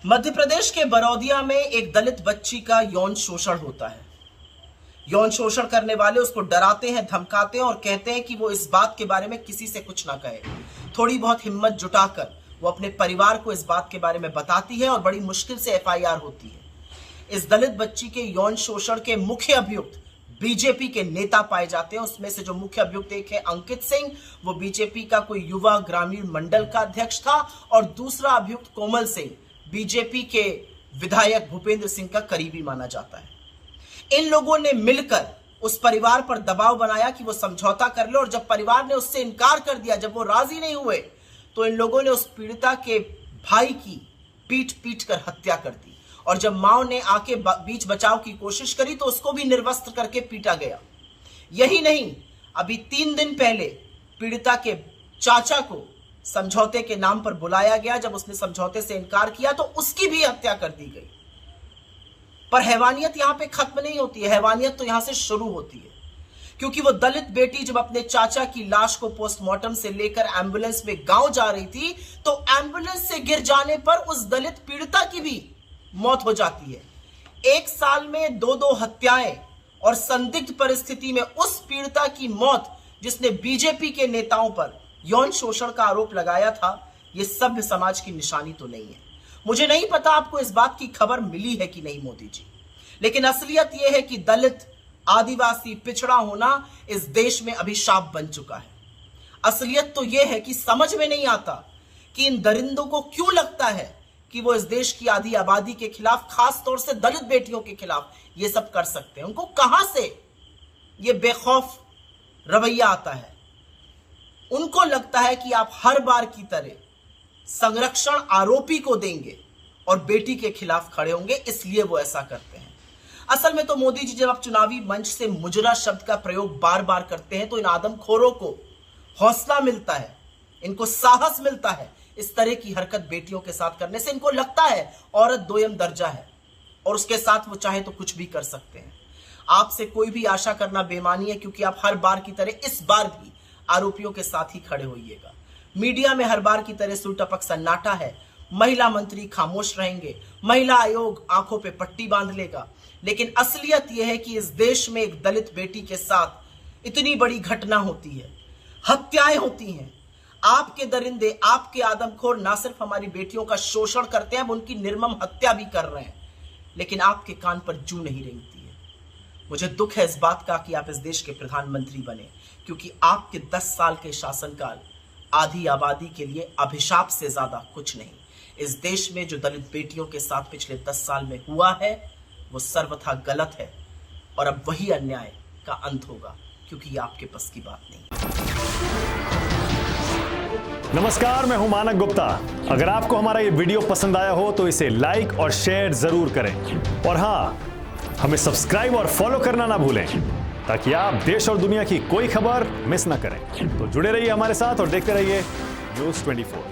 मध्य प्रदेश के बरौदिया में एक दलित बच्ची का यौन शोषण होता है। यौन शोषण करने वाले उसको डराते हैं, धमकाते हैं और कहते हैं कि वो इस बात के बारे में किसी से कुछ ना कहे। थोड़ी बहुत हिम्मत जुटाकर वो अपने परिवार को इस बात के बारे में बताती है और बड़ी मुश्किल से एफआईआर होती है। इस दलित बच्ची के यौन शोषण के मुख्य अभियुक्त बीजेपी के नेता पाए जाते हैं। उसमें से जो मुख्य अभियुक्त एक है अंकित सिंह, वो बीजेपी का कोई युवा ग्रामीण मंडल का अध्यक्ष था, और दूसरा अभियुक्त कोमल सिंह बीजेपी के विधायक भूपेंद्र सिंह का करीबी माना जाता है। इन लोगों ने मिलकर उस परिवार पर दबाव बनाया कि वो समझौता कर ले, और जब परिवार ने उससे इनकार कर दिया, जब वो राजी नहीं हुए, तो इन लोगों ने उस पीड़िता के भाई की पीट पीट कर हत्या कर दी। और जब मां ने आके बीच बचाव की कोशिश करी तो उसको भी निर्वस्त्र करके पीटा गया। यही नहीं, अभी 3 दिन पहले पीड़िता के चाचा को समझौते के नाम पर बुलाया गया। जब उसने समझौते से इनकार किया तो उसकी भी हत्या कर दी गई। पर हैवानियत यहां पे खत्म नहीं होती है, हैवानियत तो यहां से शुरू होती है, क्योंकि वो दलित बेटी जब अपने चाचा की लाश को पोस्टमार्टम से लेकर एम्बुलेंस में गांव जा रही थी, तो एम्बुलेंस से गिर जाने पर उस दलित पीड़िता की भी मौत हो जाती है। 1 साल में 2 हत्याएं, और संदिग्ध परिस्थिति में उस पीड़िता की मौत जिसने बीजेपी के नेताओं पर यौन शोषण का आरोप लगाया था, यह सभ्य समाज की निशानी तो नहीं है। मुझे नहीं पता आपको इस बात की खबर मिली है कि नहीं मोदी जी, लेकिन असलियत यह है कि दलित, आदिवासी, पिछड़ा होना इस देश में अभिशाप बन चुका है। असलियत तो यह है कि समझ में नहीं आता कि इन दरिंदों को क्यों लगता है कि वो इस देश की आधी आबादी के खिलाफ, खास तौर से दलित बेटियों के खिलाफ ये सब कर सकते हैं। उनको कहां से ये बेखौफ रवैया आता है? उनको लगता है कि आप हर बार की तरह संरक्षण आरोपी को देंगे और बेटी के खिलाफ खड़े होंगे, इसलिए वो ऐसा करते हैं। असल में तो मोदी जी जब आप चुनावी मंच से मुजरा शब्द का प्रयोग बार बार करते हैं तो इन आदमखोरों को हौसला मिलता है, इनको साहस मिलता है। इस तरह की हरकत बेटियों के साथ करने से इनको लगता है औरत दोयम दर्जा है और उसके साथ वो चाहे तो कुछ भी कर सकते हैं। आपसे कोई भी आशा करना बेमानी है, क्योंकि आप हर बार की तरह इस बार भी आरोपियों के साथ ही खड़े होइएगा। मीडिया में हर बार की तरह सुलटपक सन्नाटा है। महिला मंत्री खामोश रहेंगे, महिला आयोग आंखों पे पट्टी बांध लेगा, लेकिन असलियत यह है कि इस देश में एक दलित बेटी के साथ इतनी बड़ी घटना होती है, हत्याएं होती हैं। आपके दरिंदे, आपके आदमखोर ना सिर्फ हमारी बेटियों का शोषण करते हैं, अब उनकी निर्मम हत्या भी कर रहे हैं, लेकिन आपके कान पर जूं नहीं रेंगती है। मुझे दुख है इस बात का कि आप इस देश के प्रधानमंत्री बने, क्योंकि आपके 10 साल के शासनकाल आधी आबादी के लिए अभिशाप से ज्यादा कुछ नहीं। इस देश में जो दलित बेटियों के साथ पिछले 10 साल में हुआ है वो सर्वथा गलत है, और अब वही अन्याय का अंत होगा, क्योंकि ये आपके बस की बात नहीं। नमस्कार, मैं हूं मानक गुप्ता। अगर आपको हमारा ये वीडियो पसंद आया हो तो इसे लाइक और शेयर जरूर करें, और हां, हमें सब्सक्राइब और फॉलो करना ना भूलें, ताकि आप देश और दुनिया की कोई खबर मिस ना करें। तो जुड़े रहिए हमारे साथ और देखते रहिए न्यूज़ 24।